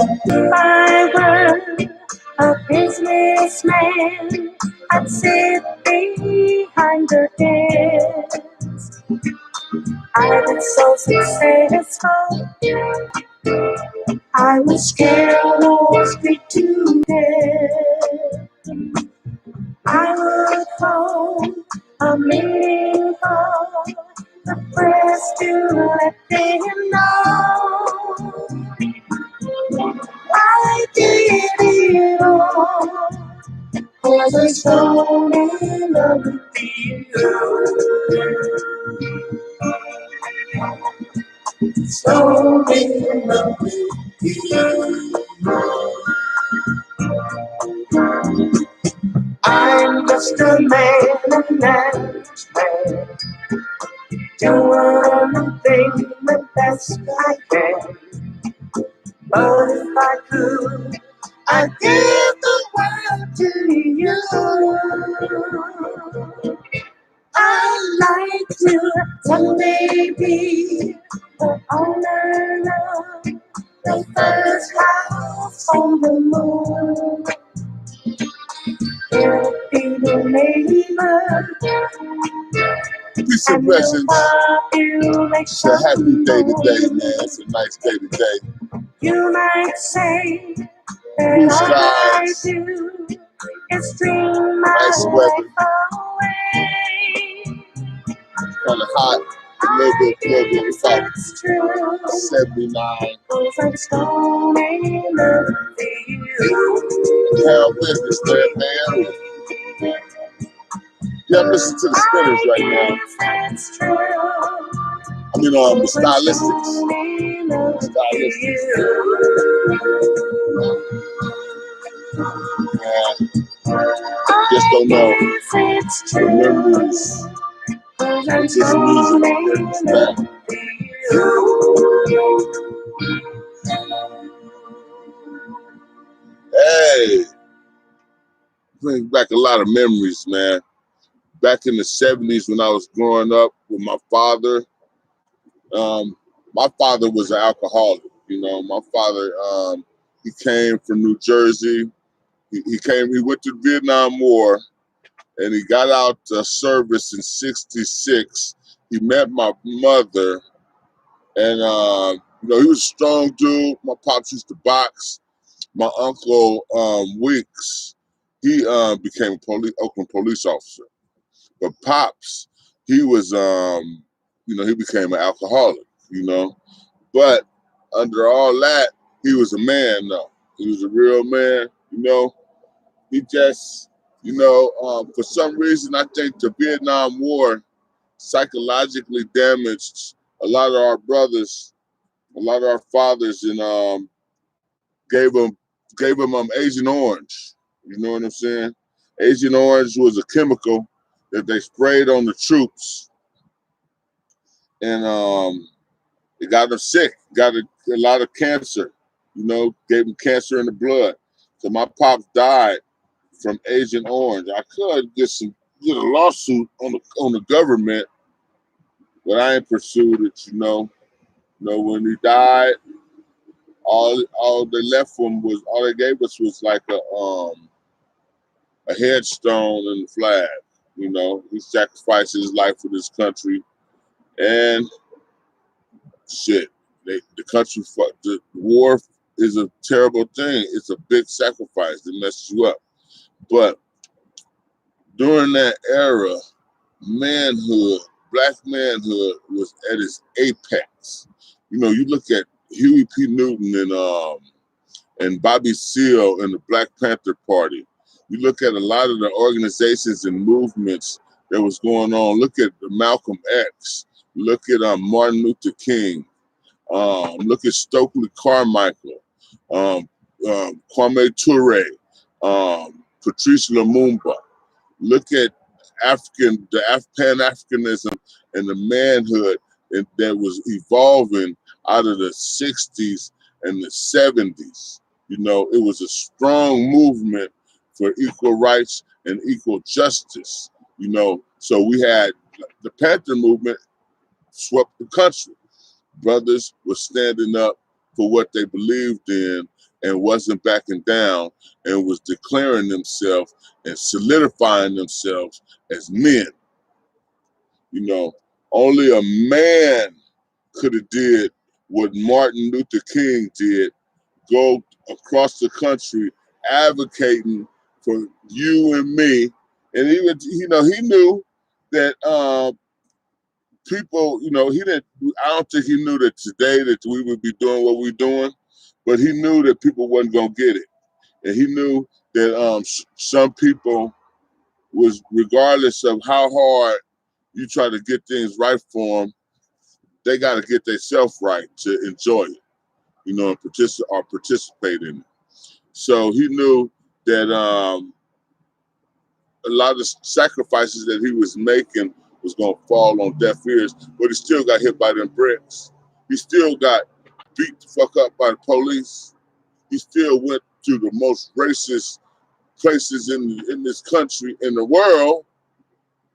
If I were a businessman, I'd sit behind the desk. I was so successful, I would scare Wall Street to death. I would hold a meeting for the press to let them know I did it all. Cause I'm so in love with you. So in love with you. I'm just a man, a man's man, doing the thing the best I can. But if I could, I'd give the world to you. I'd like to someday be the owner of the first house on the moon. It'll be the neighbor. Peace and blessings. It's a happy day today, man. It's a nice day today. You might say that all I do is dream my Nice weather. life away. Kind of hot. A little bit. It's like 79. I'm so in love with you. Town business there, man. Yeah, I'm listening to the spinners right now. I mean, the stylistics. Just don't know the memories of this music that brings back. Hey, brings back a lot of memories, man. Back in the 70s when I was growing up with my father was an alcoholic. You know, my father, he came from New Jersey. He went to the Vietnam War, and he got out of service in '66. He met my mother, and you know, he was a strong dude. My pops used to box. My uncle Weeks, he became a Oakland police officer. But Pops, he was, you know, he became an alcoholic, you know. But under all that, he was a man, though. He was a real man, you know. He just, you know, for some reason, I think the Vietnam War psychologically damaged a lot of our brothers, a lot of our fathers, and gave them Agent Orange. You know what I'm saying? Agent Orange was a chemical that they sprayed on the troops, and it got them sick, got a lot of cancer, you know, gave them cancer in the blood. So my pops died from Agent Orange. I could get a lawsuit on the government, but I ain't pursued it, you know. You know, when he died, all they left him was, all they gave us was like a headstone and a flag. You know, he sacrificed his life for this country, and shit, the country, the war is a terrible thing. It's a big sacrifice that messes you up. But during that era, manhood, black manhood was at its apex. You know, you look at Huey P. Newton and Bobby Seale and the Black Panther Party. You look at a lot of the organizations and movements that was going on. Look at Malcolm X. Look at Martin Luther King. Look at Stokely Carmichael, Kwame Ture, Patrice Lumumba. Look at Pan-Africanism and the manhood that was evolving out of the 60s and the 70s. You know, it was a strong movement for equal rights and equal justice, you know. So we had the Panther movement swept the country. Brothers were standing up for what they believed in, and wasn't backing down and was declaring themselves and solidifying themselves as men. You know, only a man could have did what Martin Luther King did, go across the country advocating for you and me. And he would, he knew that people, he didn't, I don't think he knew that today that we would be doing what we're doing, but he knew that people wasn't going to get it. And he knew that some people was, regardless of how hard you try to get things right for them, they got to get themselves right to enjoy it, and participate in it. So he knew that a lot of sacrifices that he was making was going to fall on deaf ears, but he still got hit by them bricks. He still got beat the fuck up by the police. He still went to the most racist places in this country, in the world,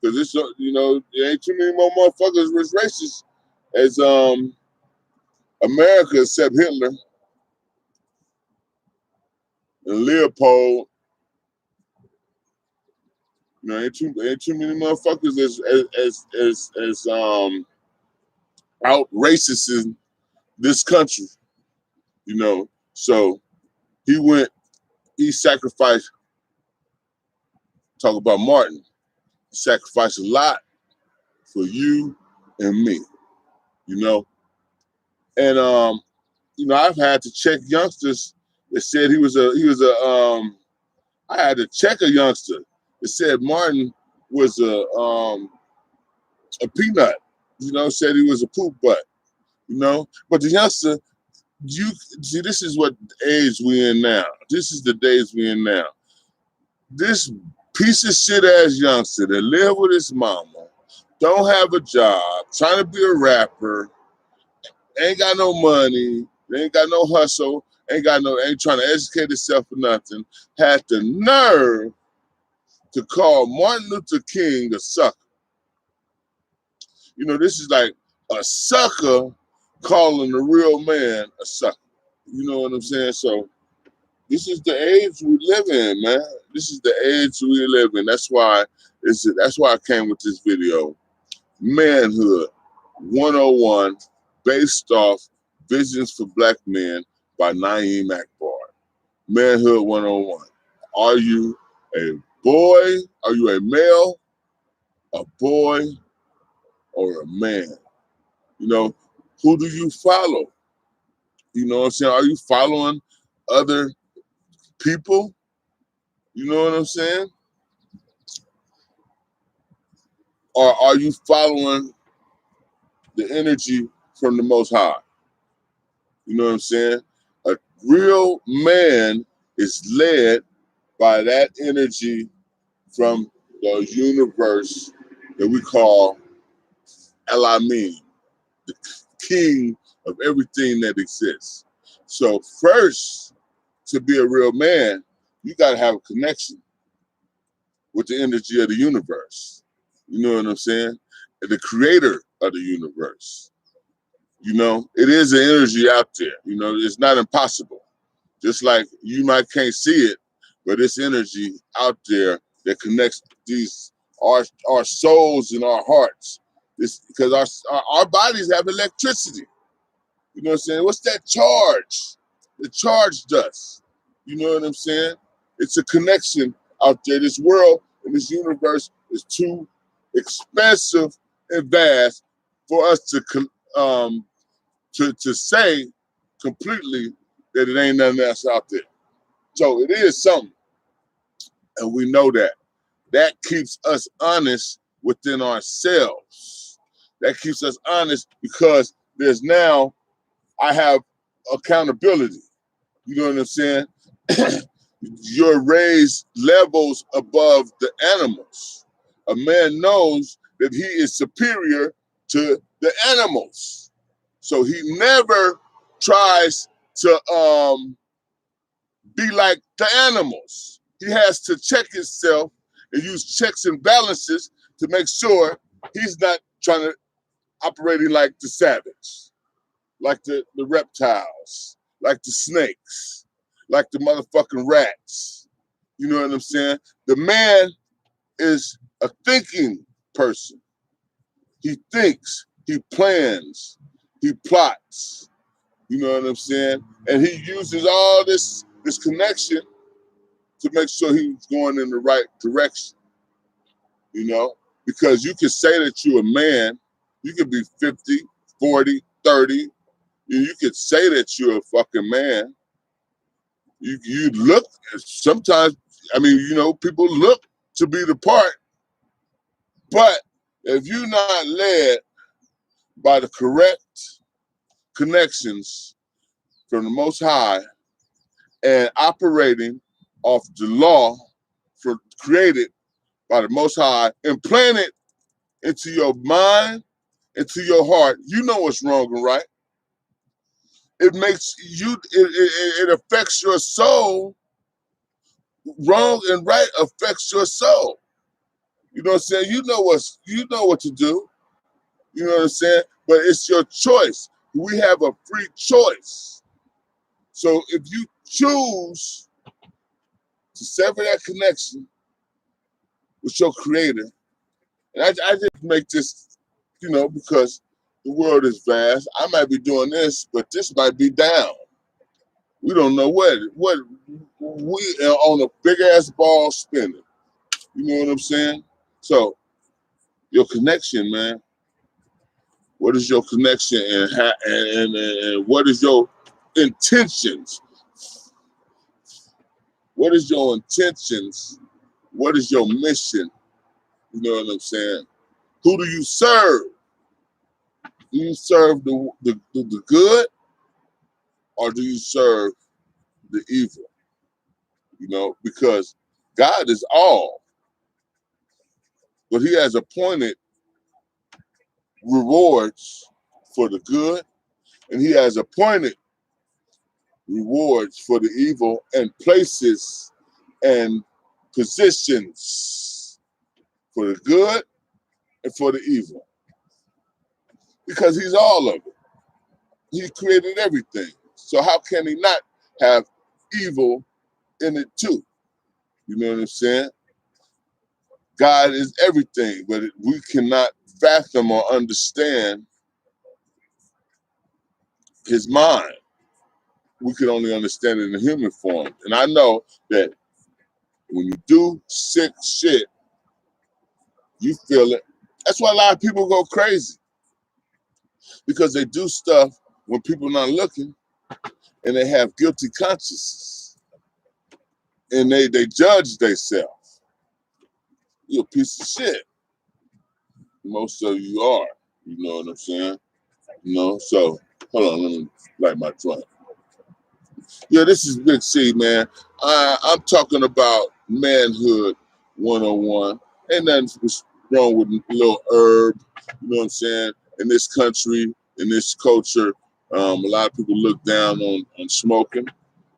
because it's, there ain't too many more motherfuckers was racist as America except Hitler and Leopold. Ain't too many motherfuckers as out racist in this country, So he sacrificed. Talk about Martin. He sacrificed a lot for you and me, And I've had to check youngsters that said I had to check a youngster that said Martin was a peanut, said he was a poop butt, But the youngster, you see, this is what age we in now. This is the days we in now. This piece of shit ass youngster that live with his mama, don't have a job, trying to be a rapper, ain't got no money, ain't got no hustle, ain't trying to educate himself for nothing, had the nerve to call Martin Luther King a sucker. This is like a sucker calling a real man a sucker. You know what I'm saying? So this is the age we live in, man. This is the age we live in. That's why I came with this video. Manhood 101, based off Visions for Black Men by Naeem Akbar. Manhood 101. Are you a boy? Are you a male, a boy, or a man? Who do you follow? You know what I'm saying? Are you following other people? You know what I'm saying? Or are you following the energy from the Most High? You know what I'm saying? A real man is led by that energy from the universe that we call Elamim, the king of everything that exists. So first, to be a real man, you got to have a connection with the energy of the universe. You know what I'm saying? The creator of the universe. It is an energy out there. It's not impossible. Just like you might can't see it, but it's energy out there that connects our souls and our hearts. This because our bodies have electricity. You know what I'm saying? What's that charge? It charged us. You know what I'm saying? It's a connection out there. This world and this universe is too expensive and vast for us to say completely that it ain't nothing else out there. So it is something, and we know that. That keeps us honest within ourselves. That keeps us honest because I have accountability. You know what I'm saying? You're raised levels above the animals. A man knows that he is superior to the animals. So he never tries to be like the animals. He has to check himself and use checks and balances to make sure he's not trying to operating like the savage, like the reptiles, like the snakes. like the motherfucking rats. You know what I'm saying? The man is a thinking person. He thinks, he plans, he plots. You know what I'm saying? And he uses all this connection to make sure he's going in the right direction. You know? Because you can say that you're a man, you could be 50, 40, 30. You could say that you're a fucking man. You look, sometimes, I mean, you know, people look to be the part, but if you're not led by the correct connections from the Most High and operating off the law created by the Most High, implanted into your mind, into your heart, you know what's wrong and right. It makes you, it affects your soul. Wrong and right affects your soul. You know what I'm saying? You know what to do. You know what I'm saying? But it's your choice. We have a free choice. So if you choose to sever that connection with your creator, and I just make this, you know, because the world is vast. I might be doing this, but this might be down. We don't know what we are on a big ass ball spinning. You know what I'm saying? So your connection, man. What is your connection and what is your intentions? What is your intentions? What is your mission? You know what I'm saying? Who do you serve? Do you serve the good or do you serve the evil? You know, because God is all, but he has appointed rewards for the good and he has appointed rewards for the evil and places and positions for the good and for the evil. Because he's all of it. He created everything. So how can he not have evil in it too? You know what I'm saying? God is everything, but we cannot fathom or understand his mind. We can only understand it in human form. And I know that when you do sick shit, you feel it. That's why a lot of people go crazy. Because they do stuff when people not looking and they have guilty consciences. And they judge themselves. You're a piece of shit. Most of you are. You know what I'm saying? You know, so hold on, let me light my joint. Yeah, this is Big C, man. I'm talking about manhood 101. Ain't nothing wrong with a little herb, you know what I'm saying? In this country, in this culture, a lot of people look down on smoking,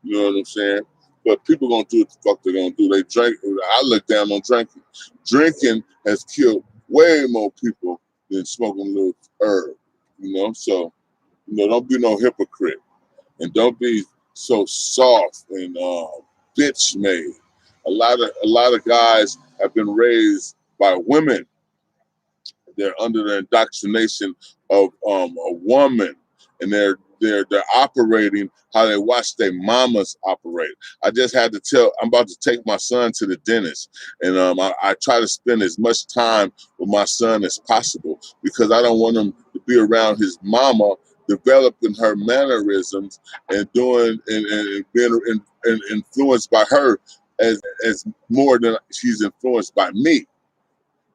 you know what I'm saying? But people gonna do what the fuck they're gonna do. They drink, I look down on drinking. Drinking has killed way more people than smoking a little herb, you know? So, you know, don't be no hypocrite. And don't be so soft and bitch made. A lot of guys have been raised by women. They're under the indoctrination of a woman, and they're operating how they watch their mamas operate. I just had to tell. I'm about to take my son to the dentist, and I try to spend as much time with my son as possible because I don't want him to be around his mama developing her mannerisms and doing and being influenced by her as more than she's influenced by me.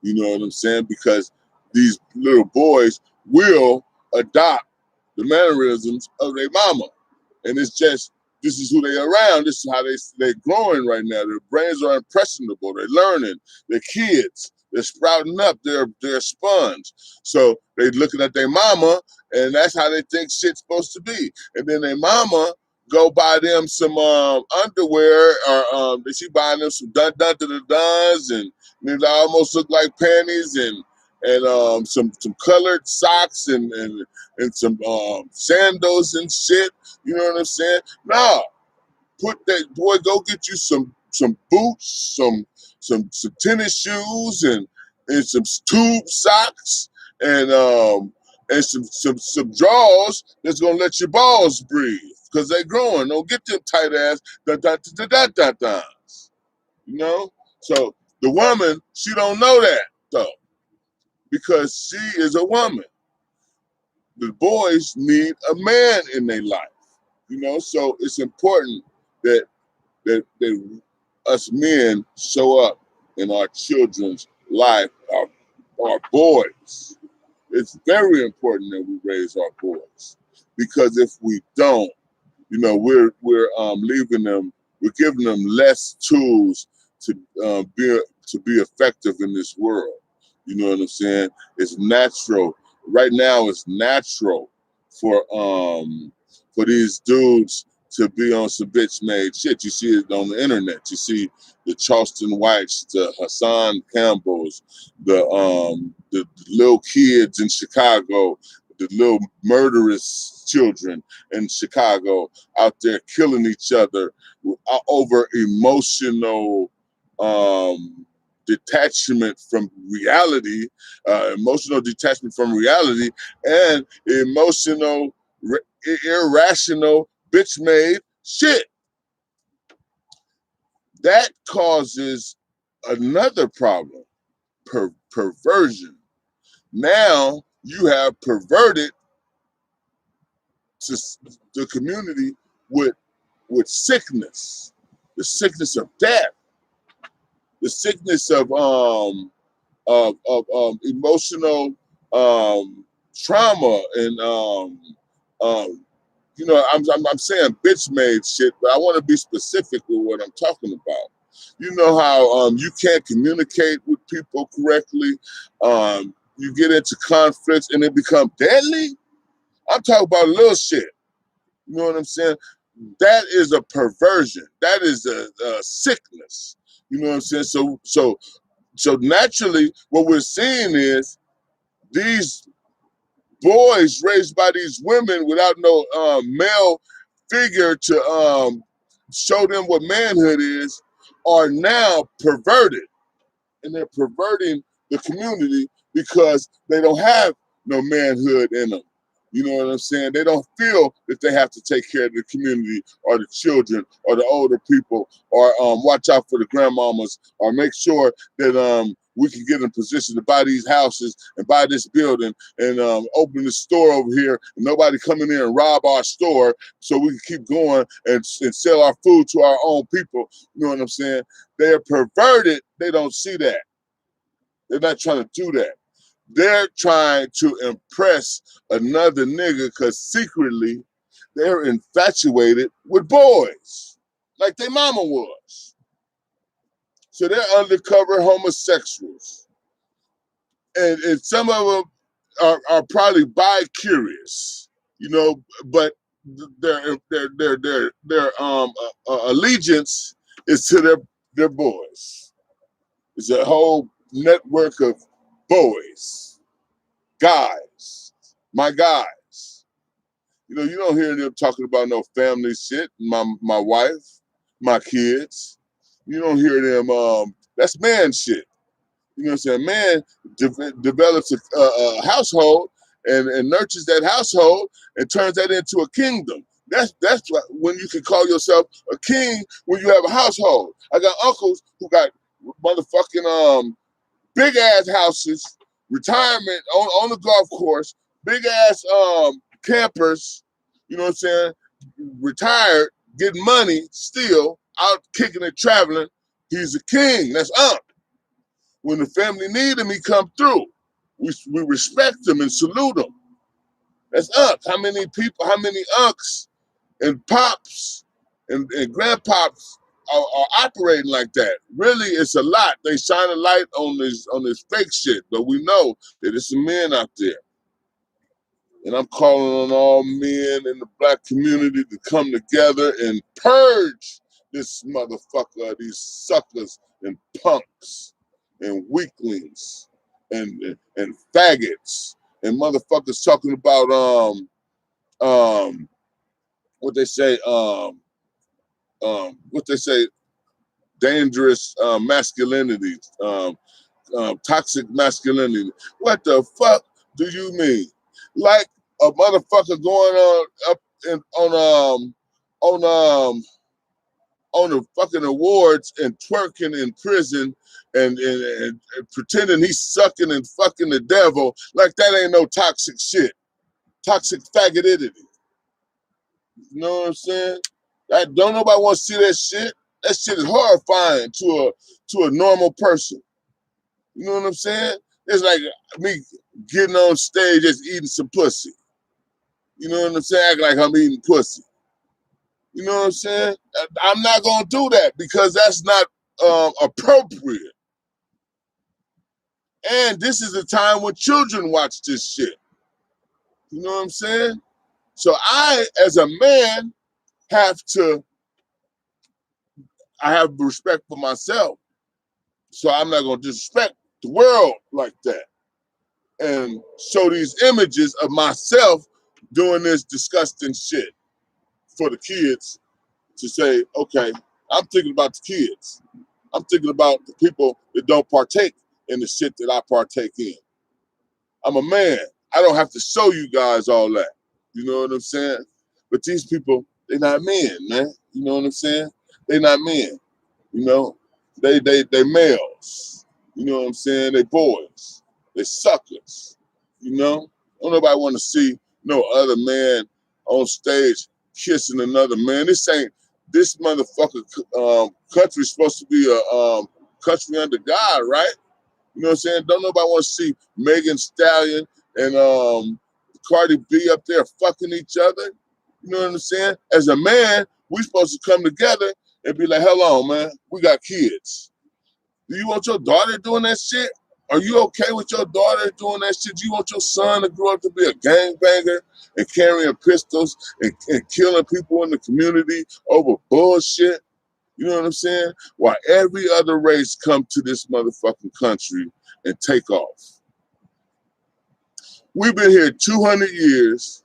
You know what I'm saying? Because these little boys will adopt the mannerisms of their mama. And it's just, this is who they around. This is how they're growing right now. Their brains are impressionable. They're learning. They're kids. They're sprouting up. They're a sponge. So they're looking at their mama, and that's how they think shit's supposed to be. And then their mama go buy them some underwear, or she buying them some dun-dun-dun-duns, and they almost look like panties, and some colored socks and some sandals and shit. You know what I'm saying? No, Put that boy. Go get you some boots, some tennis shoes, and some tube socks, and some drawers that's gonna let your balls breathe because they growing. Don't get them tight ass da. You know. So the woman, she don't know that though because she is a woman. The boys need a man in their life. You know. So it's important that that us men show up in our children's life, our boys. It's very important that we raise our boys because if we don't, you know, we're leaving them, we're giving them less tools to be effective in this world. You know what I'm saying? It's natural. Right now, it's natural for these dudes to be on some bitch made shit. You see it on the internet. You see the Charleston Whites, the Hassan Campbells, the little kids in Chicago, the little murderous children in Chicago out there killing each other over emotional detachment from reality, emotional detachment from reality, and emotional, irrational, bitch made shit. That causes another problem, perversion. Now you have perverted to the community with sickness, the sickness of death, the sickness of emotional trauma and you know, I'm saying bitch made shit, but I want to be specific with what I'm talking about. You know how you can't communicate with people correctly, you get into conflicts and it become deadly. I'm talking about little shit. You know what I'm saying? That is a perversion. That is a sickness. You know what I'm saying? So naturally, what we're seeing is these boys raised by these women without no male figure to show them what manhood is are now perverted, and they're perverting the community because they don't have no manhood in them. You know what I'm saying? They don't feel that they have to take care of the community or the children or the older people or watch out for the grandmamas or make sure that we can get in position to buy these houses and buy this building and open the store over here and nobody coming in and rob our store so we can keep going and sell our food to our own people. You know what I'm saying? They're perverted. They don't see that. They're not trying to do that. They're trying to impress another nigga because secretly they're infatuated with boys, like their mama was. So they're undercover homosexuals. And some of them are probably bi-curious, you know, but their allegiance is to their boys. It's a whole network of boys, guys, my guys. You know, you don't hear them talking about no family shit. My wife, my kids. You don't hear them. That's man shit. You know what I'm saying? Man develops a household and nurtures that household and turns that into a kingdom. That's when you can call yourself a king when you have a household. I got uncles who got motherfucking big ass houses, retirement on the golf course, big ass campers, you know what I'm saying? Retired, getting money, still out kicking and traveling. He's a king. That's up. When the family need him, he come through. We respect him and salute him. That's up. How many people, how many unks and pops and grandpops are operating like that? Really, it's a lot. They shine a light on this fake shit, but we know that it's some men out there. And I'm calling on all men in the black community to come together and purge this motherfucker, these suckers and punks and weaklings and faggots and motherfuckers talking about what they say what they say, dangerous masculinity, toxic masculinity. What the fuck do you mean? Like a motherfucker going on up in, on the fucking awards and twerking in prison and pretending he's sucking and fucking the devil, like that ain't no toxic shit. Toxic faggotity. You know what I'm saying? That don't nobody want to see that shit. That shit is horrifying to a normal person. You know what I'm saying? It's like me getting on stage just eating some pussy. You know what I'm saying? Act like I'm eating pussy. You know what I'm saying? I'm not gonna do that because that's not appropriate. And this is a time when children watch this shit. You know what I'm saying? So I, as a man, I have respect for myself. So I'm not gonna disrespect the world like that and show these images of myself doing this disgusting shit for the kids to say, okay, I'm thinking about the kids. I'm thinking about the people that don't partake in the shit that I partake in. I'm a man. I don't have to show you guys all that. You know what I'm saying? But these people, they're not men, man. You know what I'm saying? They're not men. You know, they males. You know what I'm saying? They boys. They suckers. You know? Don't nobody want to see no other man on stage kissing another man. This motherfucker country's supposed to be a country under God, right? You know what I'm saying? Don't nobody want to see Megan Stallion and Cardi B up there fucking each other. You know what I'm saying? As a man, we supposed to come together and be like, hold on, man, we got kids. Do you want your daughter doing that shit? Are you okay with your daughter doing that shit? Do you want your son to grow up to be a gangbanger and carrying pistols and killing people in the community over bullshit? You know what I'm saying? While every other race come to this motherfucking country and take off. We've been here 200 years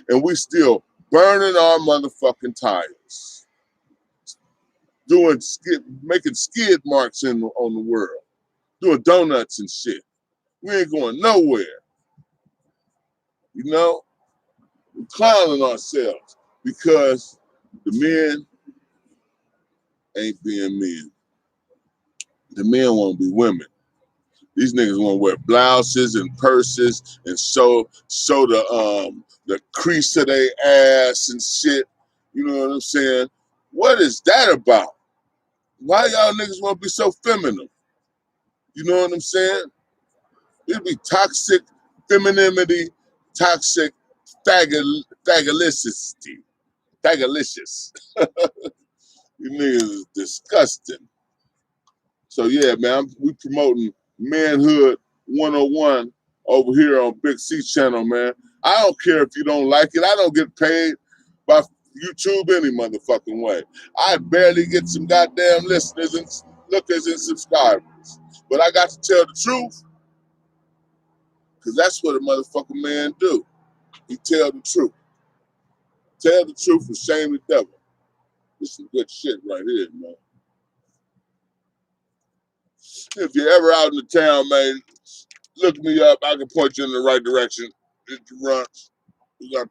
and we still burning our motherfucking tires. Making skid marks on the world. Doing donuts and shit. We ain't going nowhere. You know? We're clowning ourselves because the men ain't being men. The men want to be women. These niggas want to wear blouses and purses and show the crease of their ass and shit. You know what I'm saying? What is that about? Why y'all niggas want to be so feminine? You know what I'm saying? It'd be toxic femininity, toxic fagolicity. Fagolicious. You niggas is disgusting. So yeah, man, we promoting Manhood 101 over here on Big C channel, man. I don't care if you don't like it. I don't get paid by YouTube any motherfucking way. I barely get some goddamn listeners and lookers and subscribers. But I got to tell the truth, because that's what a motherfucking man do. He tell the truth. Tell the truth and shame the devil. This is some good shit right here, man. If you're ever out in the town, man, look me up. I can point you in the right direction. It runs. We got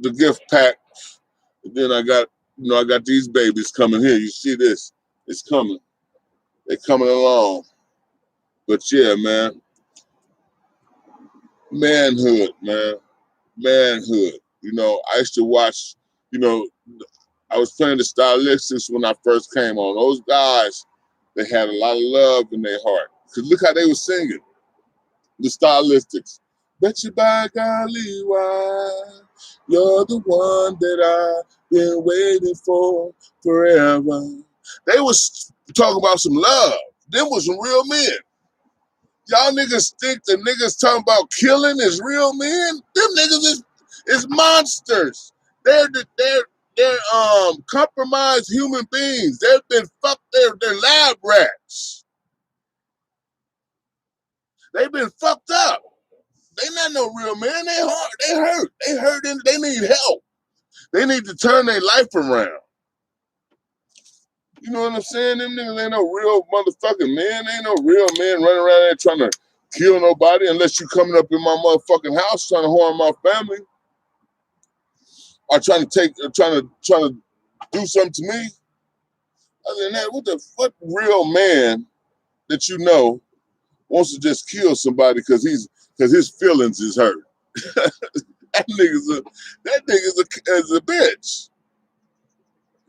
the gift pack. And then I got these babies coming here. You see this? It's coming. They're coming along. But yeah, man. Manhood, man. Manhood. You know, I used to watch, you know, I was playing the Stylistics when I first came on. Those guys, they had a lot of love in their heart. Because look how they were singing. The Stylistics. Bet you by golly why you're the one that I've been waiting for forever. They was talking about some love. Them was some real men. Y'all niggas think the niggas talking about killing is real men? Them niggas is monsters. They're compromised human beings. They've been fucked. They're lab rats. They've been fucked up. They not no real man. They hard. They hurt. They hurt and they need help. They need to turn their life around. You know what I'm saying? Them niggas ain't no real motherfucking men. Ain't no real men running around there trying to kill nobody unless you coming up in my motherfucking house trying to harm my family or trying to do something to me. Other than that, what real man that you know wants to just kill somebody because his feelings is hurt? That nigga's a bitch.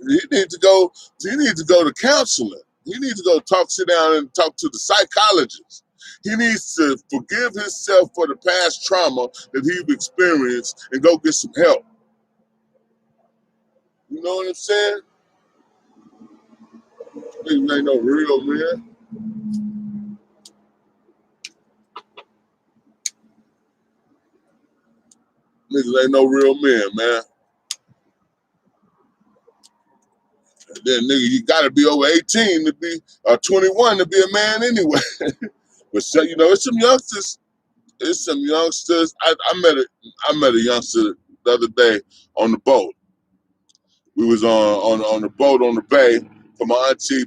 He needs to go to counseling. He needs to go sit down and talk to the psychologist. He needs to forgive himself for the past trauma that he's experienced and go get some help. You know what I'm saying? Niggas ain't no real man. Niggas ain't no real men, man. And then nigga, you gotta be over 18 to be 21 to be a man anyway. But so, you know, it's some youngsters. It's some youngsters. I met a youngster the other day on the boat. We was on the boat on the bay for my auntie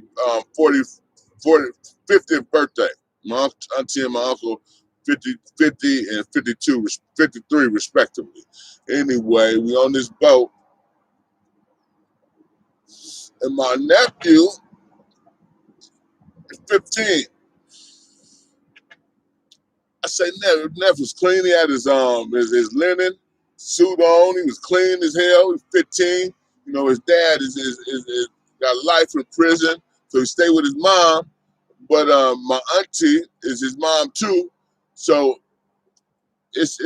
50th birthday. My auntie and my uncle 50 and 53 respectively. Anyway, we on this boat and my nephew is 15. I say Neff was clean. He had his linen suit on. He was clean as hell. He was 15. You know, his dad is got life in prison, so he stayed with his mom. But my auntie is his mom too, so he's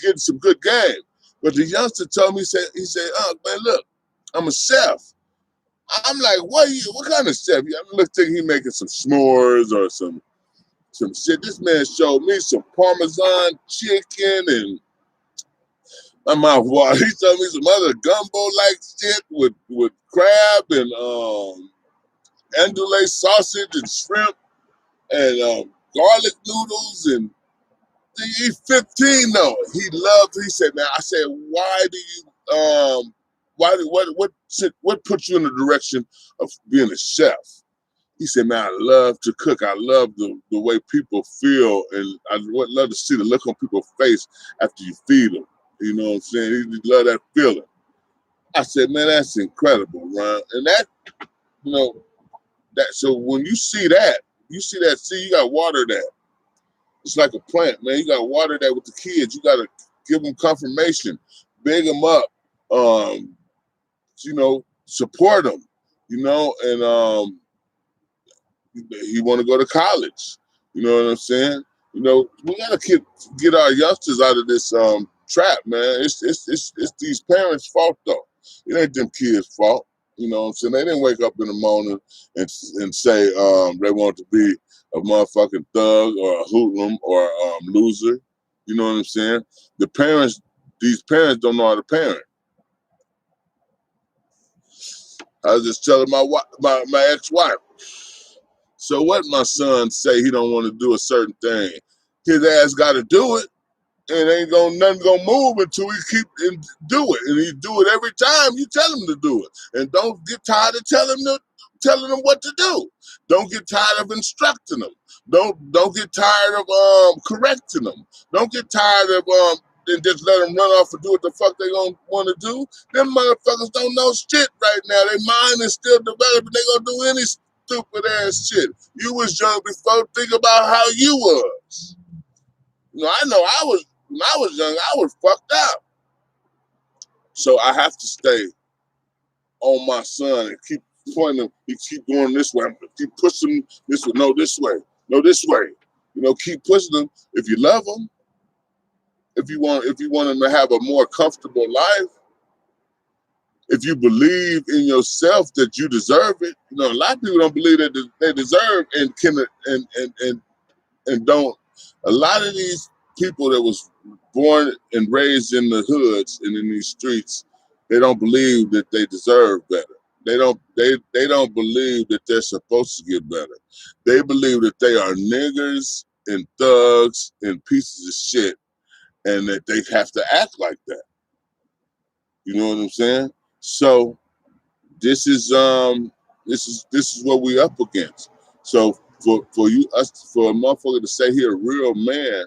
getting some good game. But the youngster told me, he said, man, look, I'm a chef. I'm like, what kind of chef? I look thinking he making some s'mores or some shit. This man showed me some Parmesan chicken and my mouth water. He told me some other gumbo like shit with crab and andouille sausage and shrimp and garlic noodles. And he's 15 though. He said, man, I said, why do you what put you in the direction of being a chef? He said, man, I love to cook. I love the way people feel, and I would love to see the look on people's face after you feed them. You know what I'm saying? He love that feeling. I said, man, that's incredible, Ron. And that, you know, so when you see that seed, you got to water that. It's like a plant, man. You got to water that with the kids. You got to give them confirmation, big them up, you know, support them, you know, and he want to go to college. You know what I'm saying? You know, we gotta get our youngsters out of this trap, man. It's these parents' fault though. It ain't them kids' fault. You know what I'm saying? They didn't wake up in the morning and say they want to be a motherfucking thug or a hoodlum or loser. You know what I'm saying? These parents don't know how to parent. I was just telling my ex-wife. So what my son say he don't want to do a certain thing, his ass got to do it, and nothing gonna move until he keep and do it, and he do it every time you tell him to do it, and don't get tired of telling him what to do. Don't get tired of instructing them. Don't get tired of correcting them. Don't get tired of and just let them run off and do what the fuck they gonna want to do. Them motherfuckers don't know shit right now. Their mind is still developing. They gonna do any stupid ass shit. You was young before. Think about how you was. You know, I know when I was young, I was fucked up. So I have to stay on my son and keep pointing him. He keep going this way. Keep pushing him this way. No, this way. No, this way. You know, keep pushing them. If you love them, if you want them to have a more comfortable life, if you believe in yourself that you deserve it. You know, a lot of people don't believe that they deserve and can and don't. A lot of these people that was born and raised in the hoods and in these streets, they don't believe that they deserve better. They don't believe that they're supposed to get better. They believe that they are niggers and thugs and pieces of shit, and that they have to act like that. You know what I'm saying? So this is This is what we up against. So for a motherfucker to say he a real man,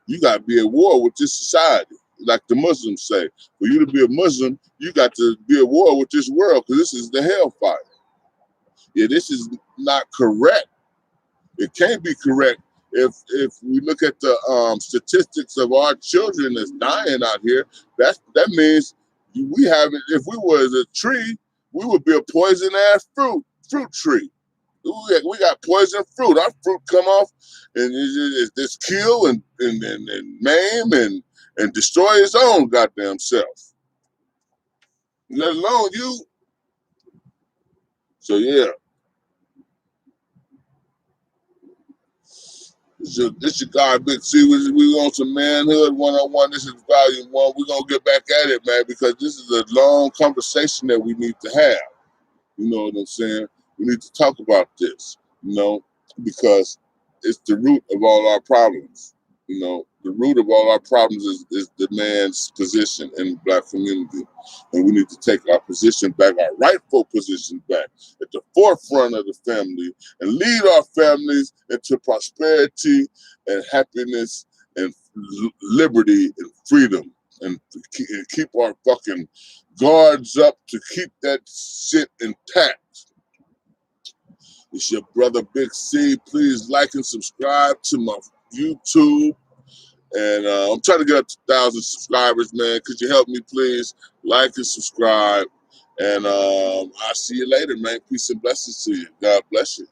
you got to be at war with this society. Like the Muslims say, for you to be a Muslim, you got to be at war with this world because this is the hellfire. Yeah, this is not correct. It can't be correct if we look at the statistics of our children that's dying out here. That means we have it. If we was a tree, we would be a poison ass fruit tree. We got poison fruit. Our fruit come off and it's kill and maim and destroy its own goddamn self. Let alone you. So yeah. This your guy, Big C. We on some Manhood 101. This is volume 1. We're going to get back at it, man, because this is a long conversation that we need to have. You know what I'm saying? We need to talk about this, because it's the root of all our problems. The root of all our problems is the man's position in the Black community. And we need to take our position back, our rightful position back at the forefront of the family and lead our families into prosperity and happiness and liberty and freedom and keep our fucking guards up to keep that shit intact. It's your brother Big C. Please like and subscribe to my YouTube. And I'm trying to get up to 1,000 subscribers, man. Could you help me, please? Like and subscribe. And I'll see you later, man. Peace and blessings to you. God bless you.